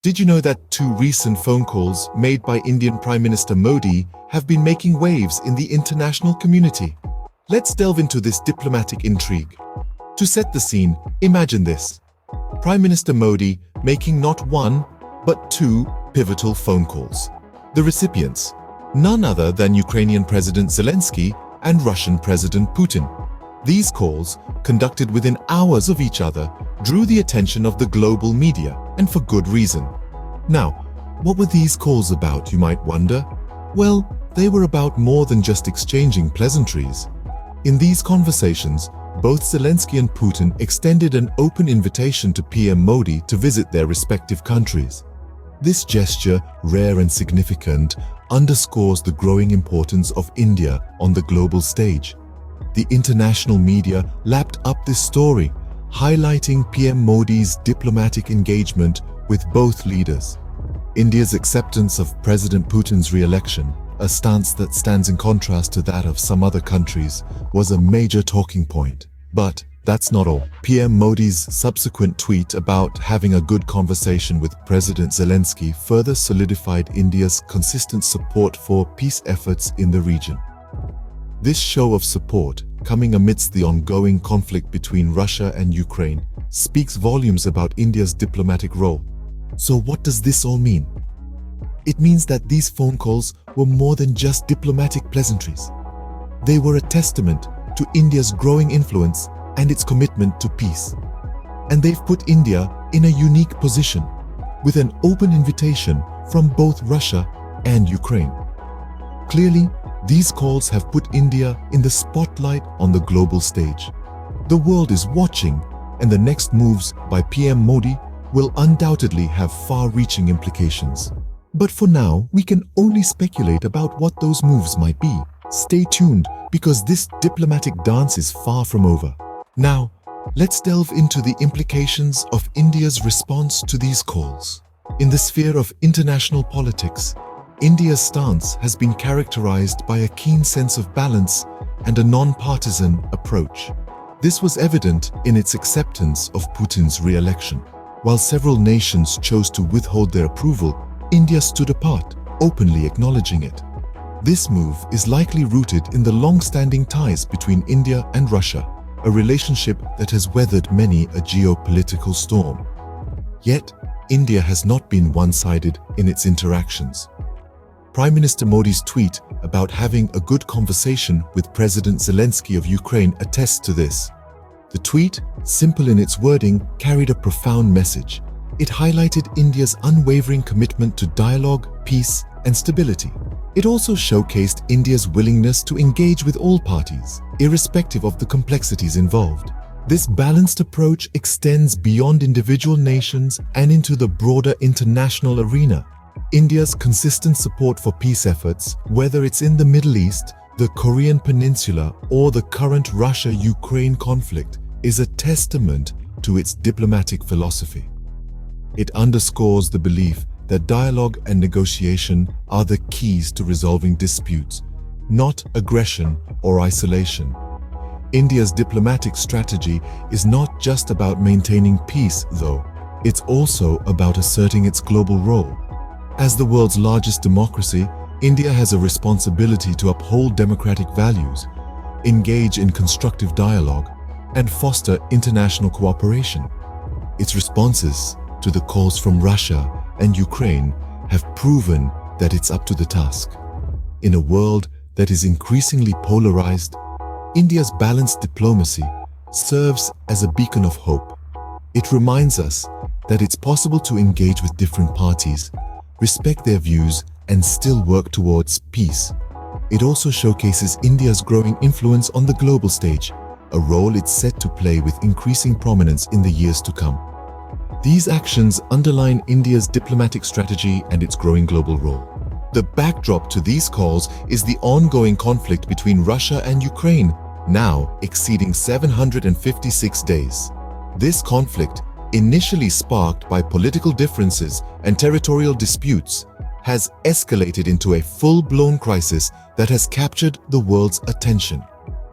Did you know that two recent phone calls made by Indian Prime Minister Modi have been making waves in the international community? Let's delve into this diplomatic intrigue. To set the scene, imagine this. Prime Minister Modi making not one, but two pivotal phone calls. The recipients, none other than Ukrainian President Zelensky and Russian President Putin. These calls, conducted within hours of each other, drew the attention of the global media, and for good reason. Now, what were these calls about, you might wonder? Well, they were about more than just exchanging pleasantries. In these conversations, both Zelensky and Putin extended an open invitation to PM Modi to visit their respective countries. This gesture, rare and significant, underscores the growing importance of India on the global stage. The international media lapped up this story, highlighting PM Modi's diplomatic engagement with both leaders. India's acceptance of President Putin's re-election, a stance that stands in contrast to that of some other countries, was a major talking point. But that's not all. PM Modi's subsequent tweet about having a good conversation with President Zelensky further solidified India's consistent support for peace efforts in the region. This show of support, coming amidst the ongoing conflict between Russia and Ukraine, speaks volumes about India's diplomatic role. So what does this all mean? It means that these phone calls were more than just diplomatic pleasantries. They were a testament to India's growing influence and its commitment to peace. And they've put India in a unique position, with an open invitation from both Russia and Ukraine. Clearly, these calls have put India in the spotlight on the global stage. The world is watching, and the next moves by PM Modi will undoubtedly have far-reaching implications. But for now, we can only speculate about what those moves might be. Stay tuned, because this diplomatic dance is far from over. Now, let's delve into the implications of India's response to these calls. In the sphere of international politics, India's stance has been characterized by a keen sense of balance and a non-partisan approach. This was evident in its acceptance of Putin's re-election. While several nations chose to withhold their approval, India stood apart, openly acknowledging it. This move is likely rooted in the long-standing ties between India and Russia, a relationship that has weathered many a geopolitical storm. Yet, India has not been one-sided in its interactions. Prime Minister Modi's tweet about having a good conversation with President Zelensky of Ukraine attests to this. The tweet, simple in its wording, carried a profound message. It highlighted India's unwavering commitment to dialogue, peace, and stability. It also showcased India's willingness to engage with all parties, irrespective of the complexities involved. This balanced approach extends beyond individual nations and into the broader international arena. India's consistent support for peace efforts, whether it's in the Middle East, the Korean Peninsula, or the current Russia-Ukraine conflict, is a testament to its diplomatic philosophy. It underscores the belief that dialogue and negotiation are the keys to resolving disputes, not aggression or isolation. India's diplomatic strategy is not just about maintaining peace, though. It's also about asserting its global role. As the world's largest democracy, India has a responsibility to uphold democratic values, engage in constructive dialogue, and foster international cooperation. Its responses to the calls from Russia and Ukraine have proven that it's up to the task. In a world that is increasingly polarized, India's balanced diplomacy serves as a beacon of hope. It reminds us that it's possible to engage with different parties, respect their views, and still work towards peace. It also showcases India's growing influence on the global stage, a role it's set to play with increasing prominence in the years to come. These actions underline India's diplomatic strategy and its growing global role. The backdrop to these calls is the ongoing conflict between Russia and Ukraine, now exceeding 756 days. This conflict, initially sparked by political differences and territorial disputes, has escalated into a full-blown crisis that has captured the world's attention.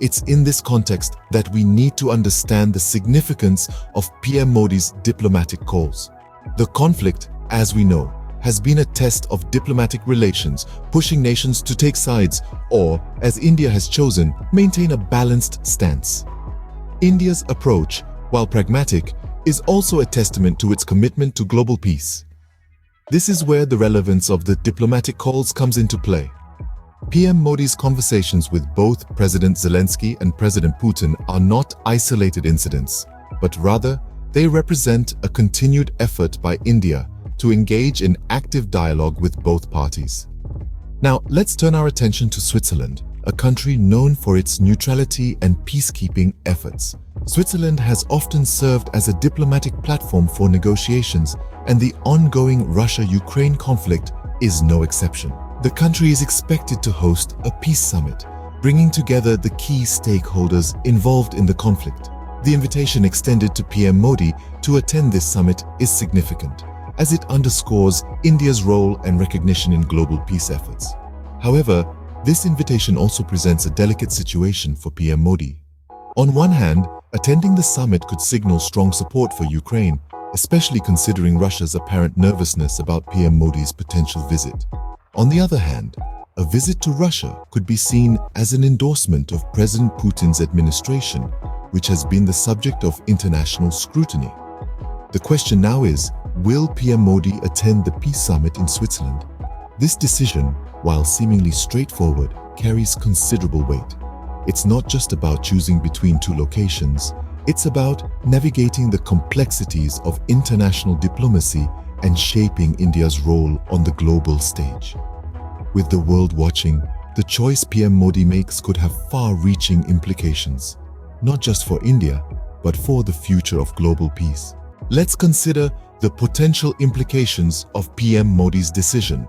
It's in this context that we need to understand the significance of PM Modi's diplomatic calls. The conflict as we know, has been a test of diplomatic relations, pushing nations to take sides or, as India has chosen, maintain a balanced stance. India's approach, while pragmatic, is also a testament to its commitment to global peace. This is where the relevance of the diplomatic calls comes into play. PM Modi's conversations with both President Zelensky and President Putin are not isolated incidents, but rather they represent a continued effort by India to engage in active dialogue with both parties. Now, let's turn our attention to Switzerland, a country known for its neutrality and peacekeeping efforts. Switzerland has often served as a diplomatic platform for negotiations, and the ongoing Russia-Ukraine conflict is no exception. The country is expected to host a peace summit, bringing together the key stakeholders involved in the conflict. The invitation extended to PM Modi to attend this summit is significant, as it underscores India's role and recognition in global peace efforts. However, this invitation also presents a delicate situation for PM Modi. On one hand, attending the summit could signal strong support for Ukraine, especially considering Russia's apparent nervousness about PM Modi's potential visit. On the other hand, a visit to Russia could be seen as an endorsement of President Putin's administration, which has been the subject of international scrutiny. The question now is, will PM Modi attend the peace summit in Switzerland? This decision, while seemingly straightforward, carries considerable weight. It's not just about choosing between two locations, it's about navigating the complexities of international diplomacy and shaping India's role on the global stage. With the world watching, the choice PM Modi makes could have far-reaching implications, not just for India, but for the future of global peace. Let's consider the potential implications of PM Modi's decision.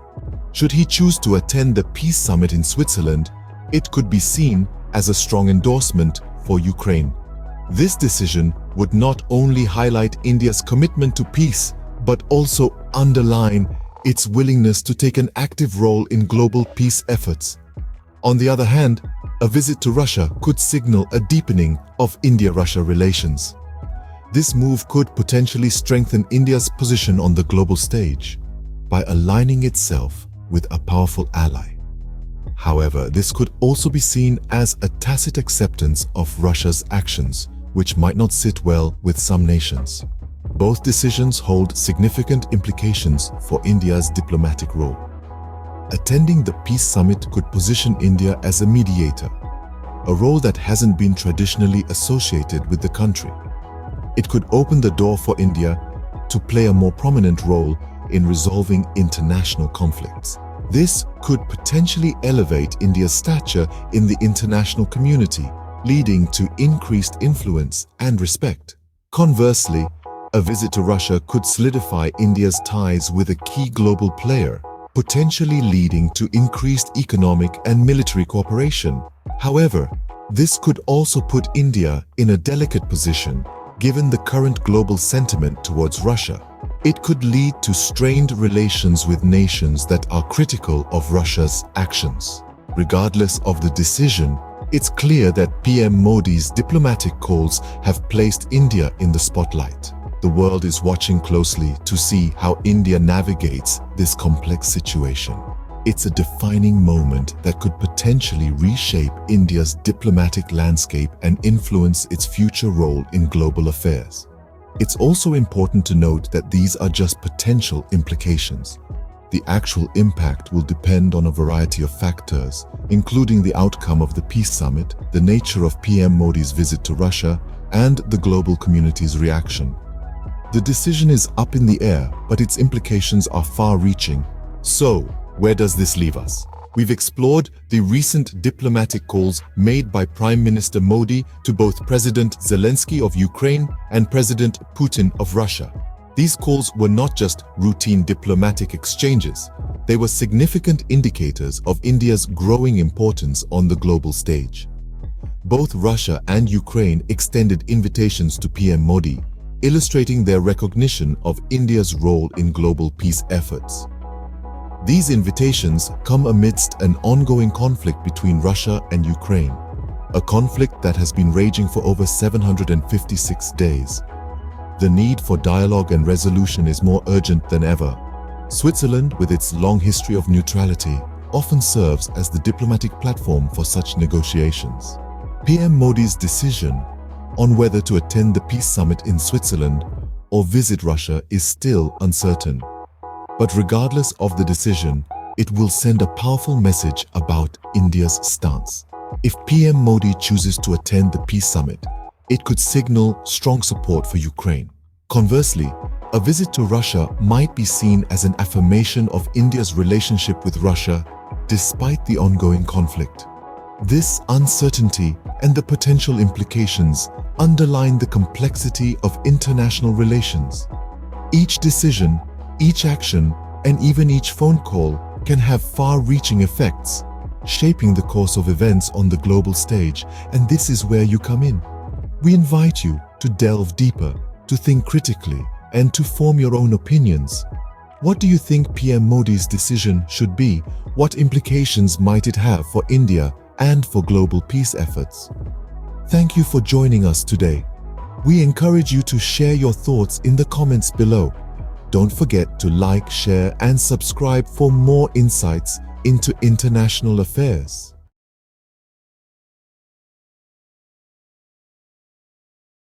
Should he choose to attend the peace summit in Switzerland, it could be seen as a strong endorsement for Ukraine. This decision would not only highlight India's commitment to peace, but also underline its willingness to take an active role in global peace efforts. On the other hand, a visit to Russia could signal a deepening of India-Russia relations. This move could potentially strengthen India's position on the global stage by aligning itself with a powerful ally. However, this could also be seen as a tacit acceptance of Russia's actions, which might not sit well with some nations. Both decisions hold significant implications for India's diplomatic role. Attending the peace summit could position India as a mediator, a role that hasn't been traditionally associated with the country. It could open the door for India to play a more prominent role in resolving international conflicts. This could potentially elevate India's stature in the international community, leading to increased influence and respect. Conversely, a visit to Russia could solidify India's ties with a key global player, potentially leading to increased economic and military cooperation. However, this could also put India in a delicate position, given the current global sentiment towards Russia. It could lead to strained relations with nations that are critical of Russia's actions. Regardless of the decision, it's clear that PM Modi's diplomatic calls have placed India in the spotlight. The world is watching closely to see how India navigates this complex situation. It's a defining moment that could potentially reshape India's diplomatic landscape and influence its future role in global affairs. It's also important to note that these are just potential implications. The actual impact will depend on a variety of factors, including the outcome of the peace summit, the nature of PM Modi's visit to Russia, and the global community's reaction. The decision is up in the air, but its implications are far-reaching. So, where does this leave us? We've explored the recent diplomatic calls made by Prime Minister Modi to both President Zelensky of Ukraine and President Putin of Russia. These calls were not just routine diplomatic exchanges. They were significant indicators of India's growing importance on the global stage. Both Russia and Ukraine extended invitations to PM Modi, illustrating their recognition of India's role in global peace efforts. These invitations come amidst an ongoing conflict between Russia and Ukraine, a conflict that has been raging for over 756 days. The need for dialogue and resolution is more urgent than ever, Switzerland, with its long history of neutrality, often serves as the diplomatic platform for such negotiations. PM Modi's decision on whether to attend the peace summit in Switzerland or visit Russia is still uncertain. But regardless of the decision, it will send a powerful message about India's stance. If PM Modi chooses to attend the peace summit, it could signal strong support for Ukraine. Conversely, a visit to Russia might be seen as an affirmation of India's relationship with Russia despite the ongoing conflict. This uncertainty and the potential implications underline the complexity of international relations. Each decision, each action, and even each phone call can have far-reaching effects, shaping the course of events on the global stage, and this is where you come in. We invite you to delve deeper, to think critically, and to form your own opinions. What do you think PM Modi's decision should be? What implications might it have for India and for global peace efforts? Thank you for joining us today. We encourage you to share your thoughts in the comments below. Don't forget to like, share, and subscribe for more insights into international affairs.